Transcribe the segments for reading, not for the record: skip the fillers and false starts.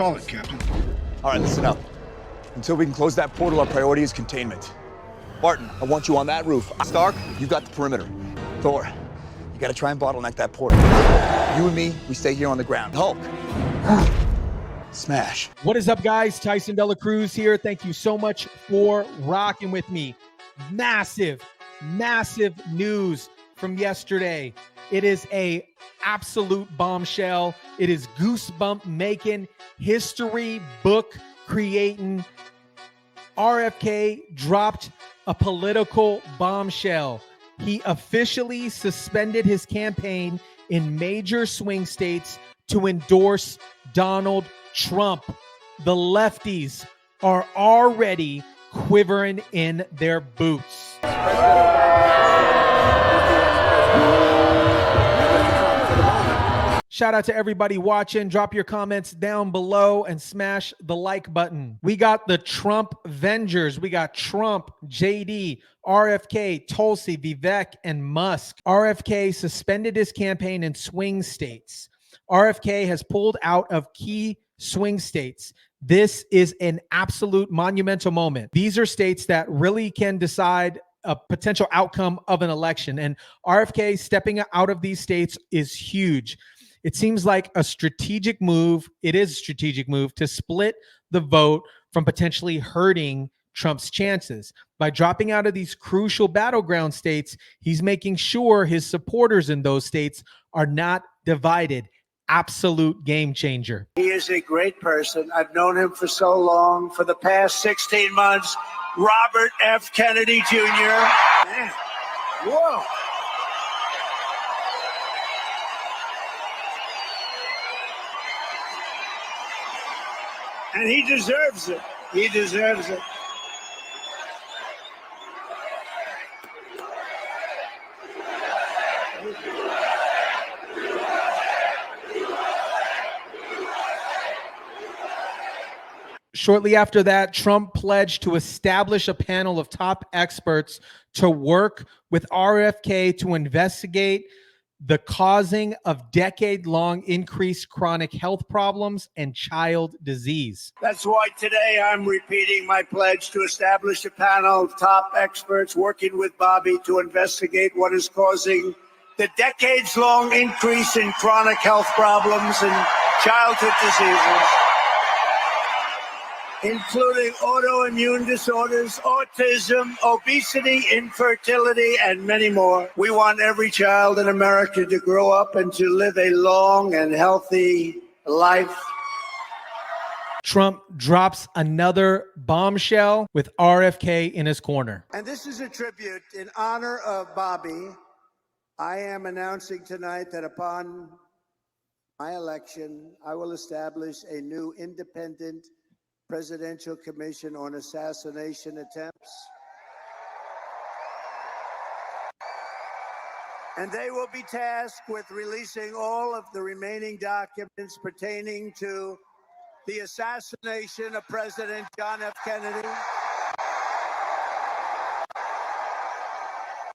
Call it, Captain. All right, listen up. Until we can close that portal, our priority is containment. Barton, I want you on that roof. Stark, you got the perimeter. Thor, you gotta try and bottleneck that portal. You and me, we stay here on the ground. Hulk, smash. What is up, guys? Tyson Dela Cruz here. Thank you so much for rocking with me. Massive news from yesterday. It is a absolute bombshell. It is goosebump making, history book creating. RFK dropped a political bombshell. He officially suspended his campaign in major swing states to endorse Donald Trump. The lefties are already quivering in their boots. Shout out to everybody watching. Drop your comments down below and smash the like button. We got the Trump Avengers. We got Trump, JD, RFK, Tulsi, Vivek, and Musk. RFK suspended his campaign in swing states. RFK has pulled out of key swing states. This is an absolute monumental moment. These are states that really can decide a potential outcome of an election. And RFK stepping out of these states is huge. It seems like a strategic move. It is a strategic move to split the vote from potentially hurting Trump's chances. By dropping out of these crucial battleground states, he's making sure his supporters in those states are not divided. Absolute game changer. He is a great person. I've known him for so long. For the past 16 months, Robert F. Kennedy Jr. Man, whoa. And he deserves it. He deserves it. Shortly after that, Trump pledged to establish a panel of top experts to work with RFK to investigate the causing of decade-long increased chronic health problems and child disease. That's why today I'm repeating my pledge to establish a panel of top experts working with Bobby to investigate what is causing the decades-long increase in chronic health problems and childhood diseases, including autoimmune disorders, autism, obesity, infertility, and many more. We want every child in America to grow up and to live a long and healthy life. Trump drops another bombshell with RFK in his corner. And this is a tribute in honor of Bobby. I am announcing tonight that upon my election, I will establish a new independent Presidential Commission on Assassination Attempts. And they will be tasked with releasing all of the remaining documents pertaining to the assassination of President John F. Kennedy.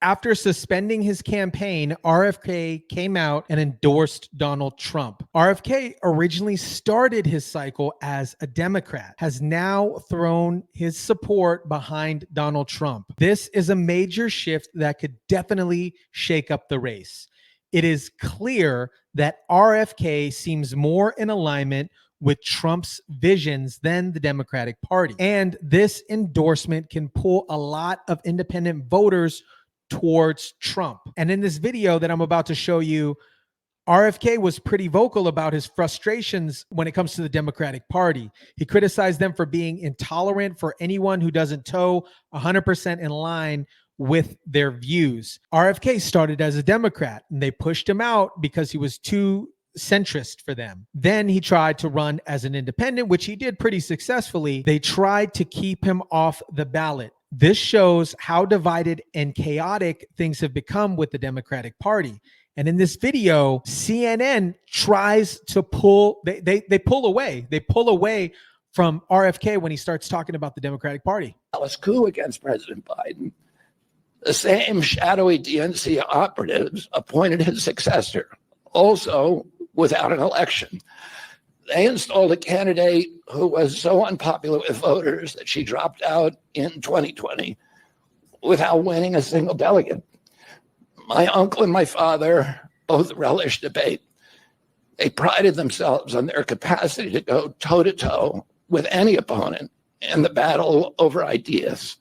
After suspending his campaign, RFK came out and endorsed Donald Trump. RFK originally started his cycle as a Democrat, has now thrown his support behind Donald Trump. This is a major shift that could definitely shake up the race. It is clear that RFK seems more in alignment with Trump's visions than the Democratic Party. And this endorsement can pull a lot of independent voters towards Trump. And in this video that I'm about to show you, RFK was pretty vocal about his frustrations when it comes to the Democratic Party. He criticized them for being intolerant for anyone who doesn't toe 100% in line with their views. RFK started as a Democrat and they pushed him out because he was too centrist for them. Then he tried to run as an independent, which he did pretty successfully. They tried to keep him off the ballot. This shows how divided and chaotic things have become with the Democratic Party. And in this video, CNN tries to pull, they pull away. They pull away from RFK when he starts talking about the Democratic Party. Dallas coup against President Biden. The same shadowy DNC operatives appointed his successor, also without an election. They installed a candidate who was so unpopular with voters that she dropped out in 2020 without winning a single delegate. My uncle and my father both relished debate. They prided themselves on their capacity to go toe-to-toe with any opponent in the battle over ideas.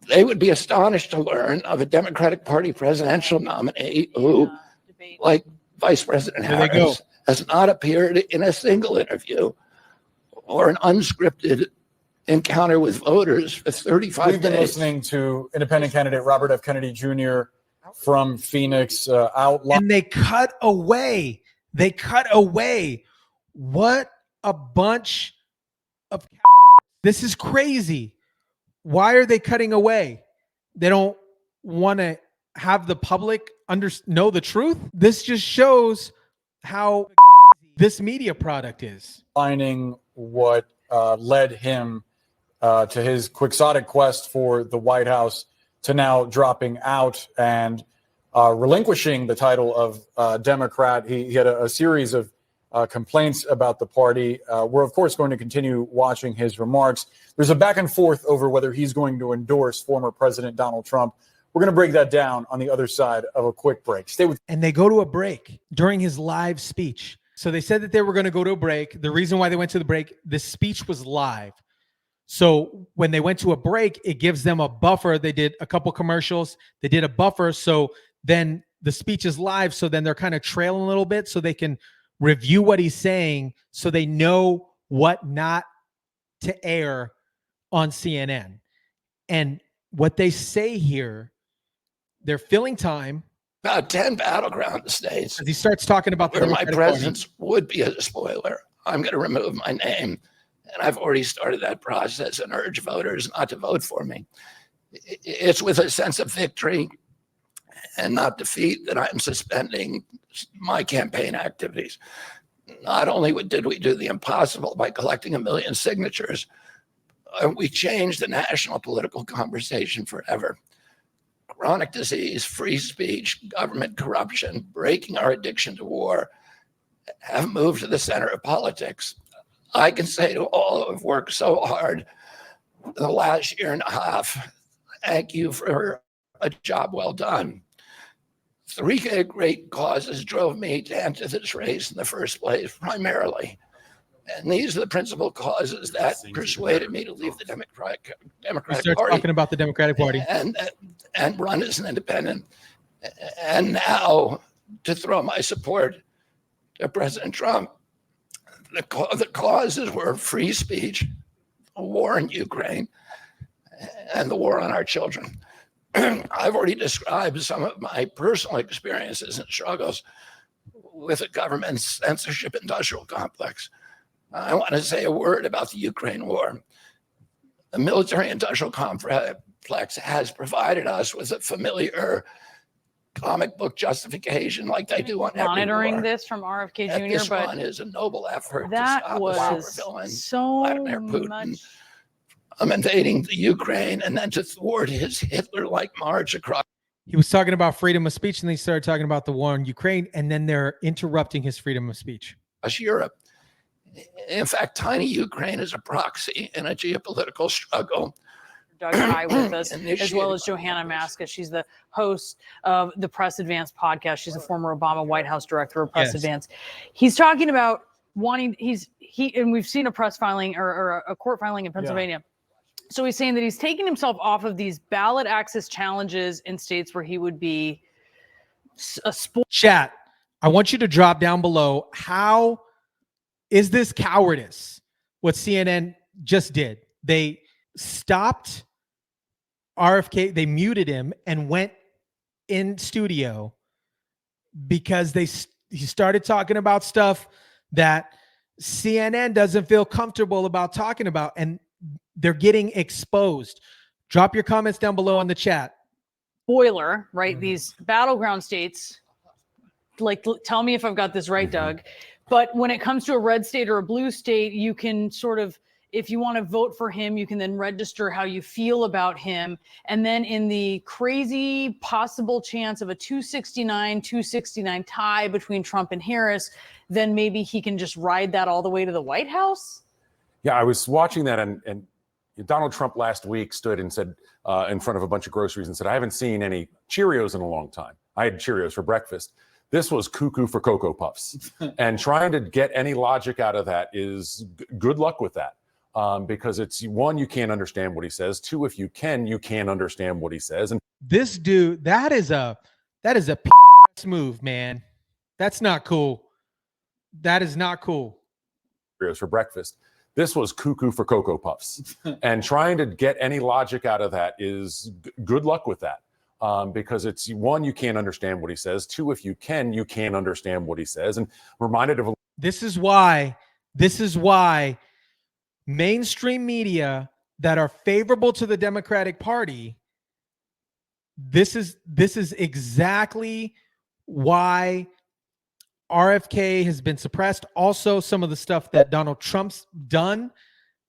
They would be astonished to learn of a Democratic Party presidential nominee who, like Vice President Harris, has not appeared in a single interview or an unscripted encounter with voters for 35 We've been days. listening to independent candidate Robert F. Kennedy Jr. from Phoenix outline. And they cut away. They cut away. What a bunch of cowards. This is crazy. Why are they cutting away? They don't want to have the public know the truth. This just shows how this media product is. Finding what led him to his quixotic quest for the White House to now dropping out and relinquishing the title of Democrat. He had a series of complaints about the party. We're, of course, going to continue watching his remarks. There's a back and forth over whether he's going to endorse former President Donald Trump. We're going to break that down on the other side of a quick break. Stay with. And they go to a break during his live speech. So they said that they were going to go to a break. The reason why they went to the break, the speech was live. So when they went to a break, it gives them a buffer. They did a couple commercials. They did a buffer. So then the speech is live. So then they're kind of trailing a little bit so they can review what he's saying so they know what not to air on CNN. And what they say here, they're filling time. About 10 battleground states. As he starts talking about where my presence would be a spoiler. I'm going to remove my name. And I've already started that process and urge voters not to vote for me. It's with a sense of victory and not defeat that I'm suspending my campaign activities. Not only did we do the impossible by collecting 1 million signatures, we changed the national political conversation forever. Chronic disease, free speech, government corruption, breaking our addiction to war have moved to the center of politics. I can say to all who have worked so hard the last year and a half, thank you for a job well done. 3 great causes drove me to enter this race in the first place, primarily. And these are the principal causes that persuaded me to leave the Democratic Party. Talking about the Democratic Party. And run as an independent. And now to throw my support to President Trump. The causes were free speech, the war in Ukraine, and the war on our children. I've already described some of my personal experiences and struggles with the government's censorship industrial complex. I want to say a word about the Ukraine war. The military industrial complex has provided us with a familiar comic book justification like they do on monitoring this from RFK Jr. This but one is a noble effort that to stop was villain, so Vladimir Putin, much invading the Ukraine and then to thwart his Hitler-like march across. He was talking about freedom of speech, and they started talking about the war in Ukraine, and then they're interrupting his freedom of speech. Europe. In fact, tiny Ukraine is a proxy in a geopolitical struggle. Doug High with us, as well as Johanna Maska. She's the host of the Press Advance podcast. She's a former Obama White House director of Press Advance. He's talking about wanting, and we've seen a press filing or a court filing in Pennsylvania. Yeah. So he's saying that he's taking himself off of these ballot access challenges in states where he would be a sport. Chat, I want you to drop down below. How is this cowardice? What CNN just did. They stopped RFK, they muted him and went in studio because he started talking about stuff that CNN doesn't feel comfortable about talking about, and they're getting exposed. Drop your comments down below in the chat. Spoiler, right? These battleground states, like, tell me if I've got this right, Doug. But when it comes to a red state or a blue state, you can sort of, if you want to vote for him, you can then register how you feel about him. And then in the crazy possible chance of a 269 tie between Trump and Harris, then maybe he can just ride that all the way to the White House. Yeah, I was watching that, and Donald Trump last week stood and said in front of a bunch of groceries and said, I haven't seen any Cheerios in a long time. I had Cheerios for breakfast. This was cuckoo for Cocoa Puffs. And trying to get any logic out of that is good luck with that. Because it's, one, you can't understand what he says. Two, if you can't understand what he says. And This dude, that is a move, man. That's not cool. That is not cool. Cheerios for breakfast. This was cuckoo for Cocoa Puffs. And trying to get any logic out of that is good luck with that. Because it's, one, you can't understand what he says. Two, if you can't understand what he says. And reminded of This is why mainstream media that are favorable to the Democratic Party, this is exactly why RFK has been suppressed. Also, some of the stuff that Donald Trump's done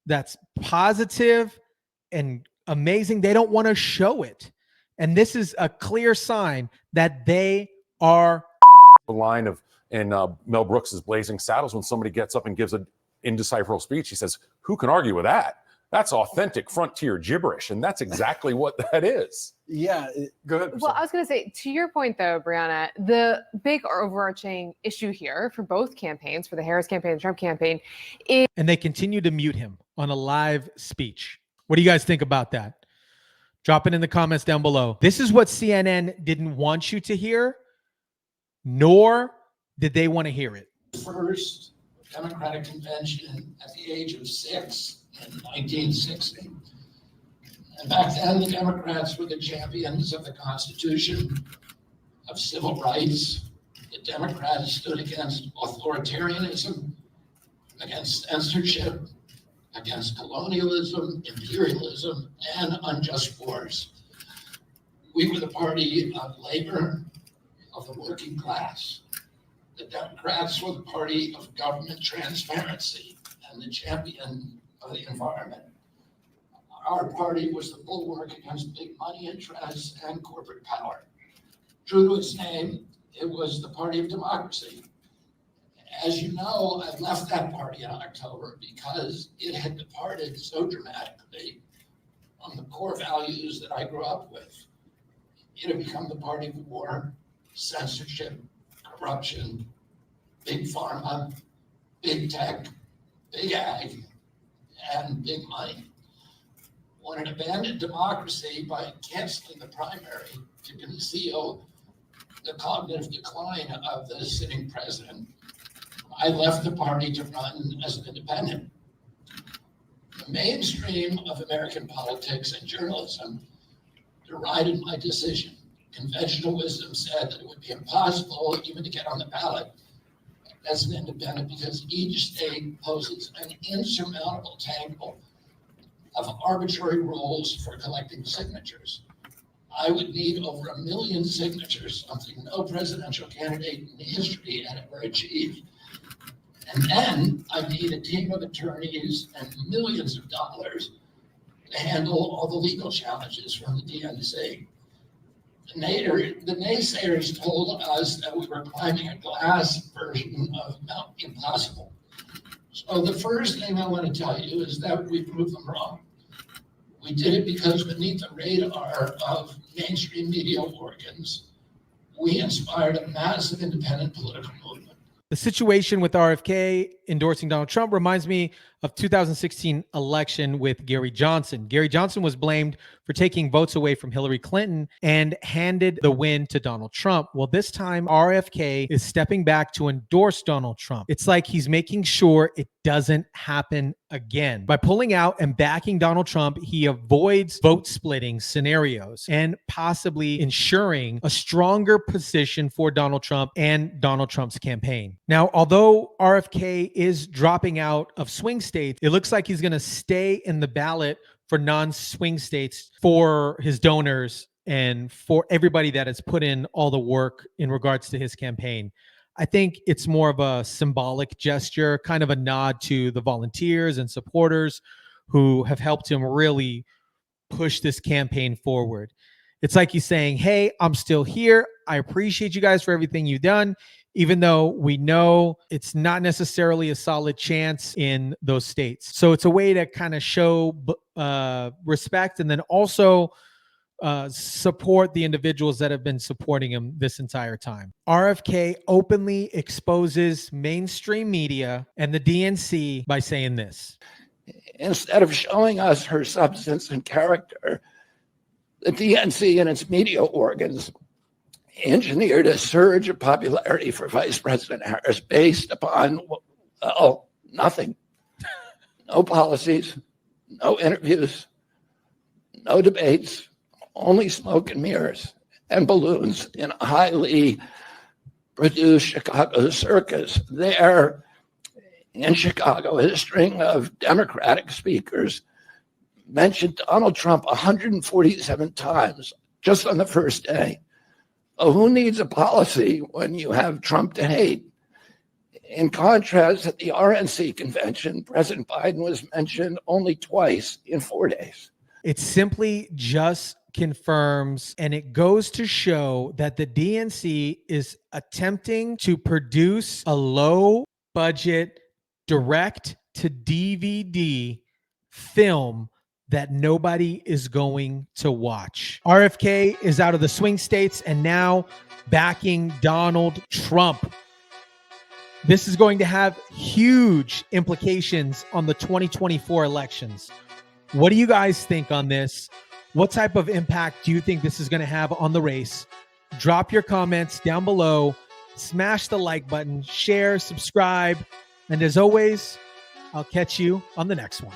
that's positive and amazing, they don't want to show it. And this is a clear sign that they are. the line of in Mel Brooks's Blazing Saddles, when somebody gets up and gives an indecipherable speech, he says, who can argue with that? That's authentic frontier gibberish. And that's exactly what that is. Yeah. Go ahead. Well, I was going to say, to your point, though, Brianna, the big overarching issue here for both campaigns, for the Harris campaign and the Trump campaign, is. And they continue to mute him on a live speech. What do you guys think about that? Drop it in the comments down below. This is what CNN didn't want you to hear, nor did they want to hear it. First Democratic convention at the age of 6 in 1960. And back then, the Democrats were the champions of the Constitution, of civil rights. The Democrats stood against authoritarianism, against censorship, against colonialism, imperialism, and unjust wars. We were the party of labor, of the working class. The Democrats were the party of government transparency and the champion of the environment. Our party was the bulwark against big money interests and corporate power. True to its name, it was the party of democracy. As you know, I left that party in October because it had departed so dramatically from the core values that I grew up with. It had become the party of war, censorship, corruption, big pharma, big tech, big ag, and big money. When it abandoned democracy by canceling the primary to conceal the cognitive decline of the sitting president, I left the party to run as an independent. The mainstream of American politics and journalism derided my decision. Conventional wisdom said that it would be impossible even to get on the ballot as an independent because each state poses an insurmountable tangle of arbitrary rules for collecting signatures. I would need over 1 million signatures, something no presidential candidate in history had ever achieved. And then I need a team of attorneys and millions of dollars to handle all the legal challenges from the DNC. The naysayers told us that we were climbing a glass version of Mount Impossible. So the first thing I want to tell you is that we proved them wrong. We did it because beneath the radar of mainstream media organs, we inspired a massive independent political movement. The situation with RFK endorsing Donald Trump reminds me of 2016 election with Gary Johnson. Gary Johnson was blamed for taking votes away from Hillary Clinton and handed the win to Donald Trump. Well, this time RFK is stepping back to endorse Donald Trump. It's like he's making sure it doesn't happen again. By pulling out and backing Donald Trump, he avoids vote splitting scenarios and possibly ensuring a stronger position for Donald Trump and Donald Trump's campaign. Now, although RFK is dropping out of swing states, it looks like he's going to stay in the ballot for non-swing states for his donors and for everybody that has put in all the work in regards to his campaign. I think it's more of a symbolic gesture, kind of a nod to the volunteers and supporters who have helped him really push this campaign forward. It's like he's saying, hey, I'm still here. I appreciate you guys for everything you've done, even though we know it's not necessarily a solid chance in those states. So it's a way to kind of show respect and then also support the individuals that have been supporting him this entire time. RFK openly exposes mainstream media and the DNC by saying this. Instead of showing us her substance and character, the DNC and its media organs engineered a surge of popularity for Vice President Harris based upon, well, nothing. No policies, no interviews, no debates, only smoke and mirrors and balloons in a highly produced Chicago circus. There in Chicago, a string of Democratic speakers mentioned Donald Trump 147 times just on the first day. Oh, who needs a policy when you have Trump to hate? In contrast, at the RNC convention, President Biden was mentioned only twice in 4 days. It simply just confirms, and it goes to show that the DNC is attempting to produce a low budget direct to DVD film that nobody is going to watch. RFK is out of the swing states and now backing Donald Trump. This is going to have huge implications on the 2024 elections. What do you guys think on this? What type of impact do you think this is going to have on the race? Drop your comments down below. Smash the like button, share, subscribe. And as always, I'll catch you on the next one.